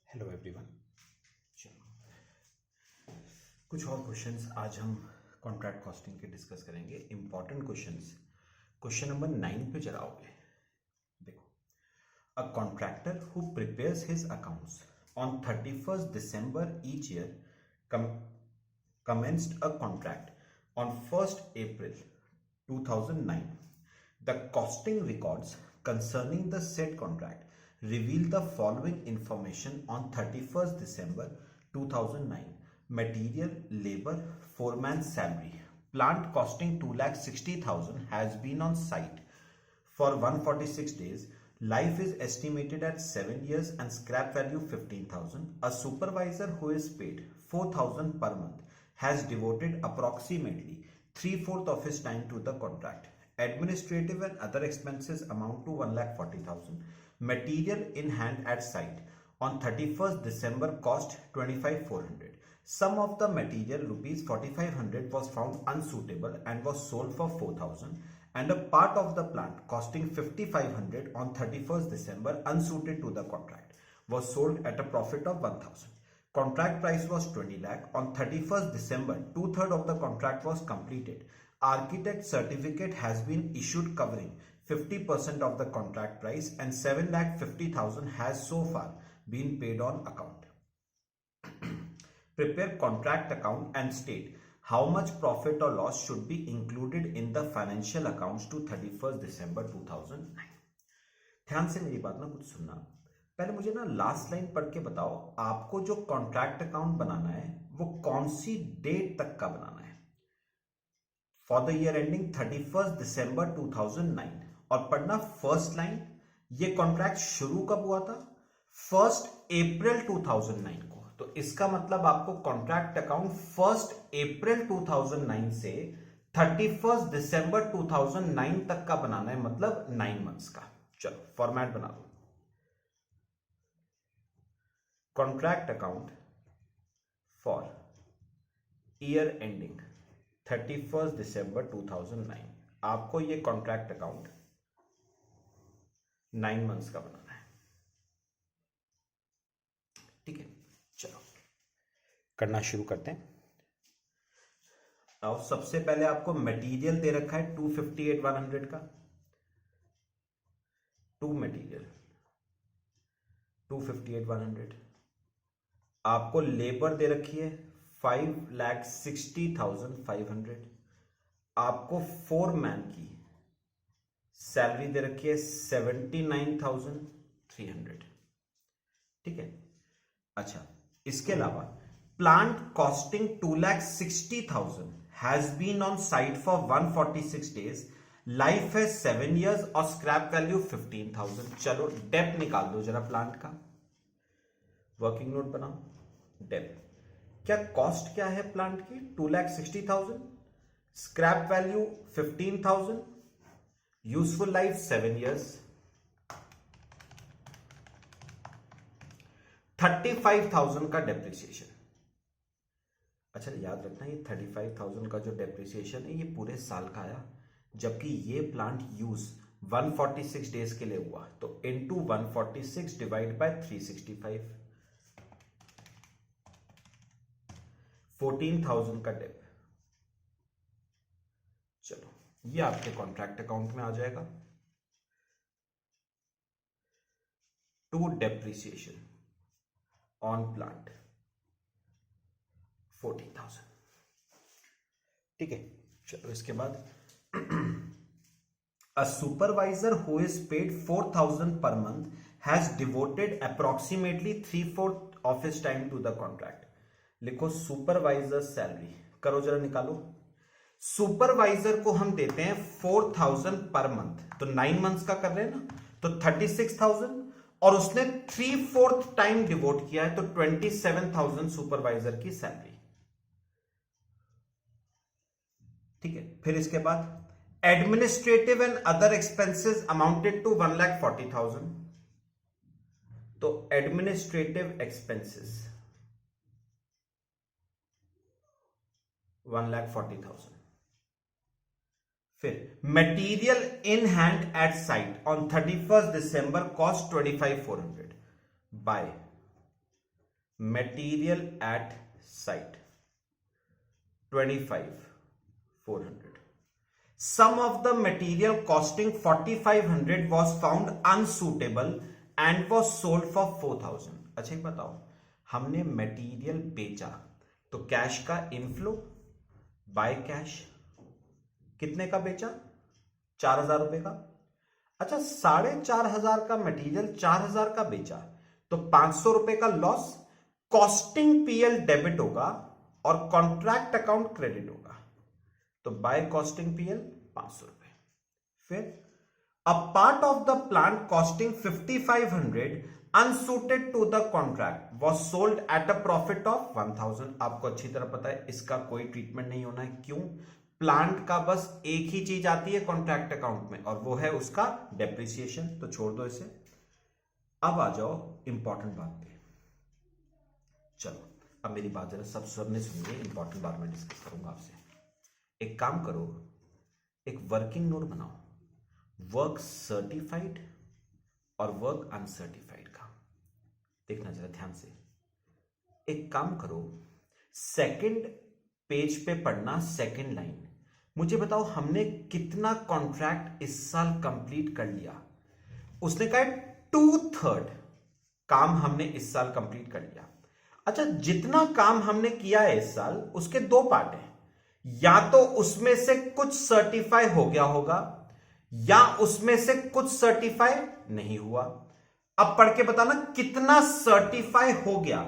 Hello everyone. कुछ और questions आज हम कॉन्ट्रैक्ट कॉस्टिंग के डिस्कस करेंगे। Important questions. क्वेश्चन नंबर 9 पे जरा आओगे। देखो, a contractor who prepares his accounts on 31st December each year commenced a contract on 1st April 2009. The costing records concerning the said contract reveal the following information on 31st December 2009. Material, labor, foreman salary. Plant costing 2,60,000 has been on site for 146 days. Life is estimated at 7 years and scrap value 15,000. A supervisor who is paid 4,000 per month has devoted approximately 3/4 of his time to the contract. Administrative and other expenses amount to 1,40,000. Material in hand at site on 31st December cost 25,400. Some of the material rupees 4,500 was found unsuitable and was sold for 4,000, and a part of the plant costing 5,500 on 31st December unsuited to the contract was sold at a profit of 1,000. Contract price was 20 lakh. On 31st December, 2/3 of the contract was completed. Architect certificate has been issued covering 50% of the contract price, and 7,50,000 has so far been paid on account. Prepare contract account and state how much profit or loss should be included in the financial accounts to 31st December 2009. ध्यान से मेरी बात ना कुछ सुनना। पहले मुझे ना लास्ट लाइन पढ़ के बताओ, आपको जो कॉन्ट्रैक्ट अकाउंट बनाना है वो कौन सी डेट तक का बनाना है? For the year ending 31st December 2009। और पढ़ना फर्स्ट लाइन, ये कॉन्ट्रैक्ट शुरू कब हुआ था? 1st April 2009 को। तो इसका मतलब आपको कॉन्ट्रैक्ट अकाउंट 1st April 2009 से 31st December 2009 तक का बनाना है, मतलब 9 मंथ्स का। चलो फॉर्मेट बना दो। Contract account for year ending 31st December 2009। आपको ये कॉन्ट्रैक्ट अकाउंट 9 मंथ्स का बनाना है। ठीक है, चलो करना शुरू करते हैं। अब सबसे पहले आपको मटेरियल दे रखा है 258,100 का। To material 258,100। आपको लेबर दे रखी है 5,60,500। आपको फोरमैन की सैलरी दे रखी है 79,300। ठीक है, अच्छा इसके अलावा plant costing 2,60,000 has been on site for 146 days. Life है 7 years और स्क्रैप वैल्यू 15,000। चलो डेप्थ निकाल दो जरा प्लांट का। वर्किंग नोट बनाओ। डेप्थ क्या, कॉस्ट क्या है प्लांट की? 2,60,000। Scrap value 15,000। Useful life 7 years। 35,000 का डेप्रिसिएशन। अच्छा याद रखना, ये 35,000 का जो डेप्रिसिएशन है ये पूरे साल का आया, जबकि ये प्लांट यूज 146 डेज के लिए हुआ। तो इनटू 146 डिवाइड बाय 365, 14,000 का डेप। चलो ये आपके कॉन्ट्रैक्ट अकाउंट में आ जाएगा। To depreciation on plant 40,000। ठीक है, चलो इसके बाद a supervisor who is paid 4,000 per month has devoted approximately 3/4 of his time to the contract. लिखो सुपरवाइजर सैलरी, करो जरा निकालो। सुपरवाइजर को हम देते हैं 4,000 पर मंथ, तो 9 मंथ्स का कर रहे हैं ना, तो 36,000, और उसने 3/4 टाइम डिवोट किया है, तो 27,000 सुपरवाइजर की सैलरी। ठीक है, फिर इसके बाद administrative and other expenses amounted to 1,40,000। तो एडमिनिस्ट्रेटिव एक्सपेंसेस 1,40,000। फिर material in hand at site on 31st December cost 25,400 by material at site 25,400. Some of the material costing 4,500 was found unsuitable and was sold for 4,000. अच्छा ही बताओ, हमने material बेचा तो cash का inflow by cash कितने का बेचा? 4,000 रुपए का. अच्छा, 4,500 का मटेरियल 4,000 का बेचा तो 500 रुपए का लॉस. कॉस्टिंग पीएल डेबिट होगा और कॉन्ट्रैक्ट अकाउंट क्रेडिट होगा. तो बाय कॉस्टिंग पीएल 500 रुपए. फिर a part of the plant costing 5,500 unsuited to the contract was sold at a profit of 1,000. आपको अच्छी तरह पता है इसका कोई ट्रीटमेंट नहीं होना है. क्यों? प्लांट का बस एक ही चीज आती है कॉन्ट्रैक्ट अकाउंट में और वो है उसका डेप्रिसिएशन. तो छोड़ दो इसे. अब आ जाओ इंपॉर्टेंट बात पे. चलो अब मेरी बात जरा सब सबने सुनिए. इंपॉर्टेंट बात मैं डिस्कस करूंगा आपसे. एक काम करो, एक वर्किंग नोट बनाओ, वर्क सर्टिफाइड और वर्क अनसर्टिफाइड का. देखना जरा ध्यान से. एक काम करो, सेकंड पेज पे पढ़ना, सेकंड लाइन. मुझे बताओ हमने कितना कॉन्ट्रैक्ट इस साल कंप्लीट कर लिया? उसने कहा 2/3 काम हमने इस साल कंप्लीट कर लिया. अच्छा, जितना काम हमने किया है इस साल उसके दो पार्ट हैं. या तो उसमें से कुछ सर्टिफाई हो गया होगा या उसमें से कुछ सर्टिफाई नहीं हुआ. अब पढ़ के बताना कितना सर्टिफाई हो गया.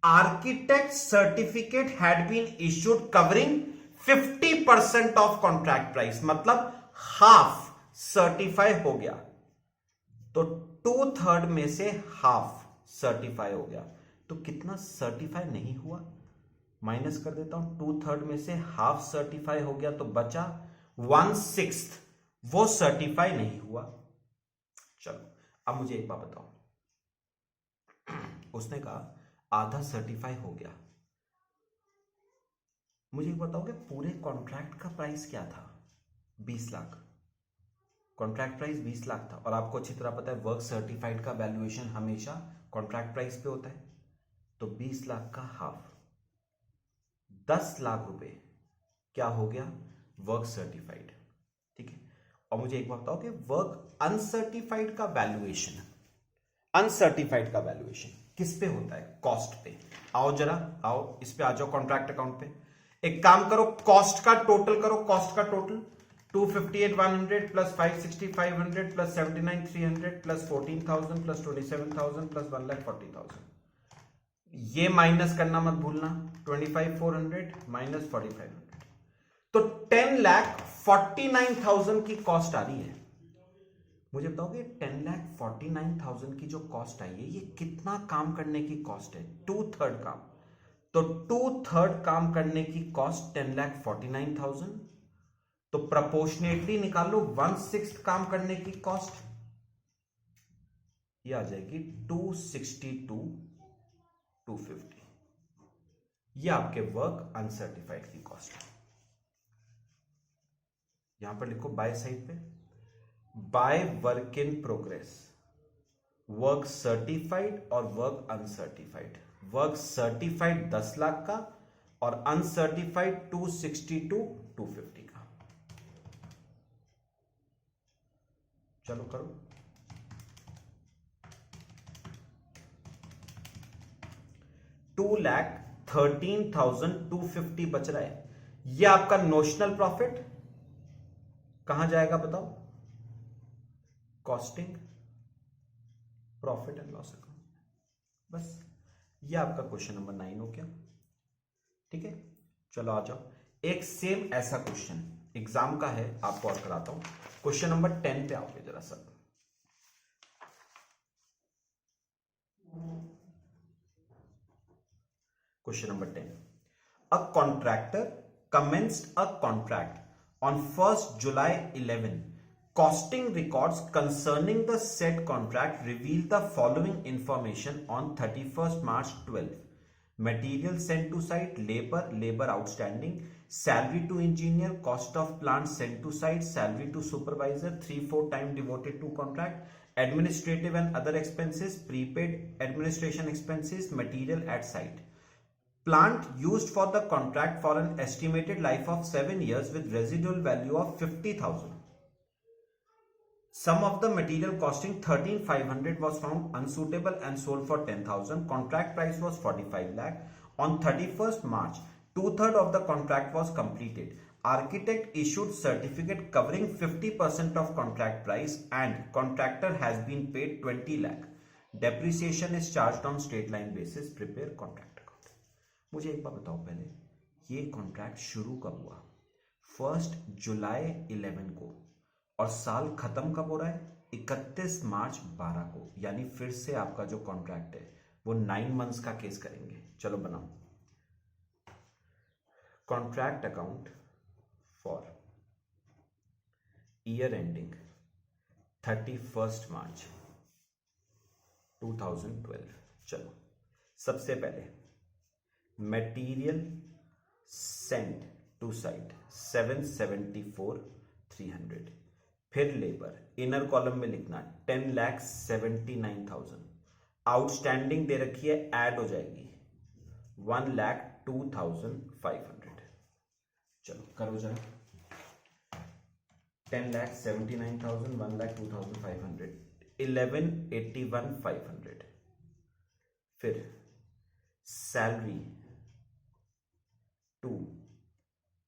Architect certificate had been issued covering 50% of contract price, मतलब हाफ सर्टिफाई हो गया. तो 2/3 में से हाफ सर्टिफाई हो गया. तो कितना सर्टिफाई नहीं हुआ? माइनस कर देता हूं. 2/3 में से हाफ सर्टिफाई हो गया तो बचा 1/6, वो सर्टिफाई नहीं हुआ. चलो अब मुझे एक बात बताओ. उसने कहा आधा सर्टिफाई हो गया. मुझे एक बताओगे पूरे कॉन्ट्रैक्ट का प्राइस क्या था? 20 लाख. कॉन्ट्रैक्ट प्राइस 20 लाख था और आपको अच्छी तरह पता है वर्क सर्टिफाइड का वैल्यूएशन हमेशा कॉन्ट्रैक्ट प्राइस पे होता है. तो 20 लाख का हाफ 10 लाख रुपए क्या हो गया? Work certified. ठीक है. और मुझे एक बात बताओ कि वर्क अनसर्टिफाइड का वैल्यूएशन, अनसर्टिफाइड का वैल्यूएशन किस पे होता है? कॉस्ट पे. आओ जरा, आओ इस पे आ जाओ, कॉन्ट्रैक्ट अकाउंट पे. एक काम करो, कॉस्ट का टोटल करो. कॉस्ट का total 258,100 plus 560,500 plus 79,300 plus 14,000 plus 27,000 plus 1,40,000. ये माइनस करना मत भूलना. 25,400 माइनस 4,500 तो 10,49,000 की कॉस्ट आ रही है. मुझे बताओगे 10,49,000 की जो कॉस्ट आई है ये कितना काम करने की कॉस्ट है? 2/3 काम. तो 2/3 काम करने की कॉस्ट 10,49,000. तो प्रपोर्शनेटली निकालो 1/6 काम करने की कॉस्ट. ये आ जाएगी 262,250. ये आपके वर्क अनसर्टिफाइड की कॉस्ट है. यहां पर लिखो बाय साइड पे, by work in progress, work certified और work uncertified. Work certified 10 lakh का और अनसर्टिफाइड 262,250 का. चलो करो. 2,13,250 बच रहा है. यह आपका नोशनल प्रॉफिट कहां जाएगा बताओ? Costing, profit and loss account. बस ये आपका क्वेश्चन नंबर 9 हो गया. ठीक है. चलो आ जाओ. एक सेम ऐसा क्वेश्चन एग्जाम का है, आपको और कराता हूं. क्वेश्चन नंबर 10 पे आओगे जरा सब. Question number 10. A contractor commenced a contract on 1st July 11. Costing records concerning the said contract reveal the following information on 31st March 12. Material sent to site, labor outstanding, salary to engineer, cost of plant sent to site, salary to supervisor, 3/4 time devoted to contract, Administrative and other expenses, prepaid administration expenses, material at site. Plant used for the contract for an estimated life of 7 years with residual value of 50,000. Sum of the material costing 13,500 was found unsuitable and sold for 10,000. Contract price was 45 lakh. On 31st March, 2/3 of the contract was completed. Architect issued certificate covering 50% of contract price and contractor has been paid 20 lakh. Depreciation is charged on straight line basis. Prepare contract account. मुझे एक बात बताओ पहले, ये contract शुरू कब हुआ? 1 जुलाई 11 को, और साल खत्म कब हो रहा है? 31 मार्च 12 को। यानी फिर से आपका जो कॉन्ट्रैक्ट है वो 9 मंथ्स का केस करेंगे। चलो बनाओ contract account for year ending 31 मार्च 2012। चलो सबसे पहले मटेरियल सेंट टू साइट 774,300। फिर लेबर इनर कॉलम में लिखना 10,79,000। आउटस्टैंडिंग दे रखी है, ऐड हो जाएगी 1,02,500। चलो करो जरा, 10,79,000 1,02,500 11,81,500। फिर salary to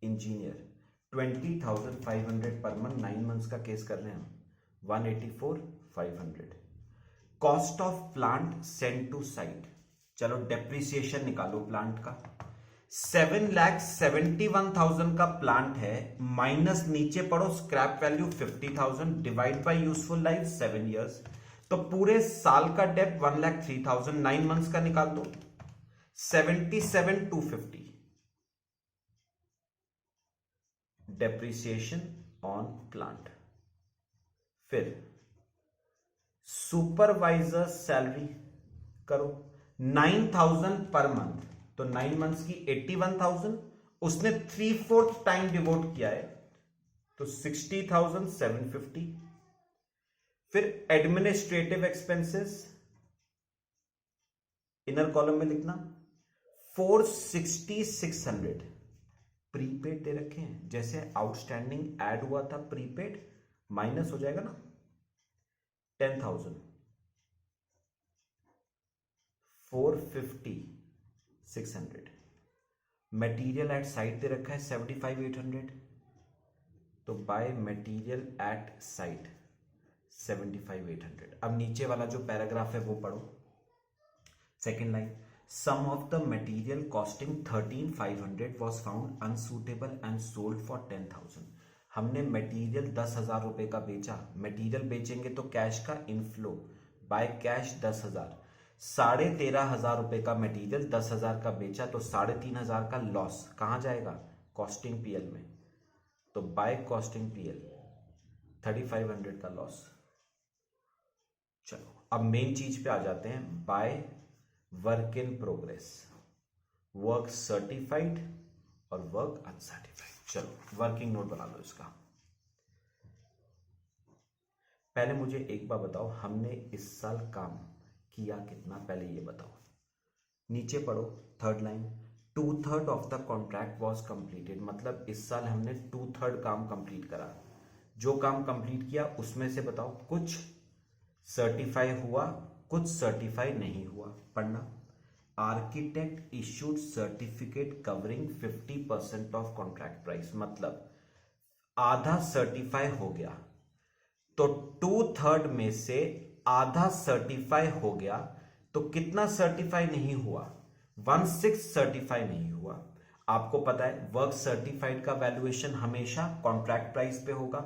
engineer 20,500 per month, 9 months का केस कर रहे हैं हम, 184,500। Cost of plant sent to site, चलो डेप्रिसिएशन निकालो प्लांट का। 7,71,000 का प्लांट है, माइनस नीचे पढ़ो scrap value 50,000 divide by useful life 7 years, तो पूरे साल का डेप 1,03,000। 9 मंथ्स का निकाल दो 77,250। Depreciation on plant. फिर सुपरवाइजर सैलरी करो 9,000 पर मंथ, तो 9 मंथ्स की 81,000, उसने 3/4 टाइम डिवोट किया है तो 60,750। फिर एडमिनिस्ट्रेटिव एक्सपेंसेस इनर कॉलम में लिखना 460,600। प्रीपेड दे रखे हैं, जैसे आउटस्टैंडिंग ऐड हुआ था प्रीपेड माइनस हो जाएगा ना 10,000। 450,600। मटेरियल एट साइट दे रखा है 75,800, तो बाय मटेरियल एट साइट 75,800। अब नीचे वाला जो पैराग्राफ है वो पढ़ो। Second line, some of the material costing 13,500 was found unsuitable and sold for 10,000। हमने मटेरियल 10,000 रुपए का बेचा, मटेरियल बेचेंगे तो कैश का इनफ्लो, बाय कैश 10,000। 13,500 रुपए का मटेरियल 10,000 का बेचा तो 3,500 का लॉस कहां जाएगा? कॉस्टिंग पीएल में, तो बाय कॉस्टिंग पीएल 3,500 का लॉस। चलो अब मेन चीज पे आ जाते हैं, bye work in progress, work certified और वर्क अनसर्टिफाइड। चलो वर्किंग नोट बना लो इसका। पहले मुझे एक बार बताओ, हमने इस साल काम किया कितना, पहले ये बताओ। नीचे पढ़ो third line, 2/3 of the contract was completed, मतलब इस साल हमने 2/3 काम कंप्लीट करा। जो काम कंप्लीट किया उसमें से बताओ कुछ सर्टिफाई हुआ, कुछ सर्टिफाई नहीं हुआ। पढ़ना, architect issued certificate covering 50% of contract price, मतलब आधा सर्टिफाई हो गया, तो 2/3 में से आधा सर्टिफाई हो गया, तो कितना सर्टिफाई नहीं हुआ? 1/6 सर्टिफाई नहीं हुआ। आपको पता है वर्क सर्टिफाइड का वैल्यूएशन हमेशा कॉन्ट्रैक्ट प्राइस पे होगा।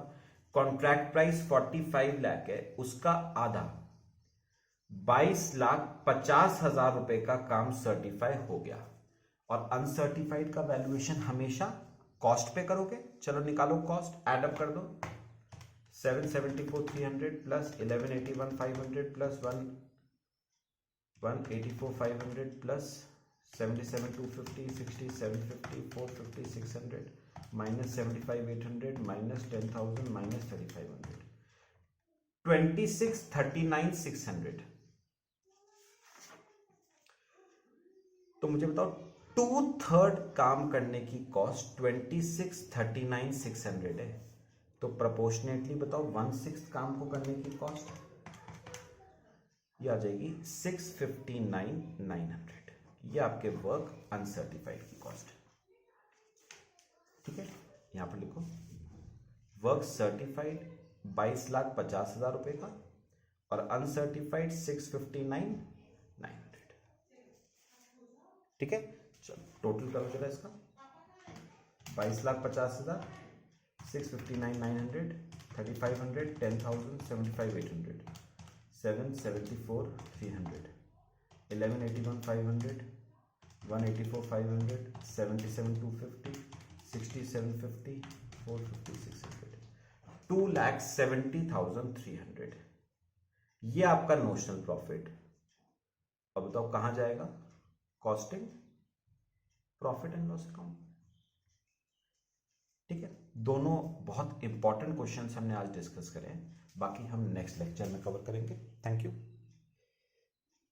कॉन्ट्रैक्ट प्राइस 45 लाख है, उसका आधा 22,50,000 रुपए का काम सर्टिफाई हो गया, और अनसर्टिफाइड का वैल्यूएशन हमेशा कॉस्ट पे करोगे। चलो निकालो कॉस्ट, एड अप कर दो 774,300 plus 1181,500 plus 184,500 plus 77,250 60,750 450 600 minus 75,800 minus 10,000 minus 3,500। 2639,600। तो मुझे बताओ 2/3 काम करने की कॉस्ट 2639,600 है, तो प्रोपोर्शनेटली बताओ 1/6 काम को करने की कॉस्ट ये आ जाएगी 659,900। ये आपके वर्क अनसर्टिफाइड की कॉस्ट। ठीक है, यहां पर लिखो वर्क सर्टिफाइड 22,50,000 रुपए का और अनसर्टिफाइड 659,900। ठीक है, चलो टोटल करो जरा इसका। 22,50,000, 659,900, 3,500, 10,000, 75,800, 774,300, 1181,500, 184,500, 77,250, 67,50, 450, 600, 2,70,300। ये आपका नोशनल प्रॉफिट। अब बताओ कहां जाएगा? Costing, profit and loss account. ठीक है, दोनों बहुत इंपॉर्टेंट क्वेश्चंस हमने आज डिस्कस करे हैं, बाकी हम नेक्स्ट लेक्चर में कवर करेंगे। Thank you.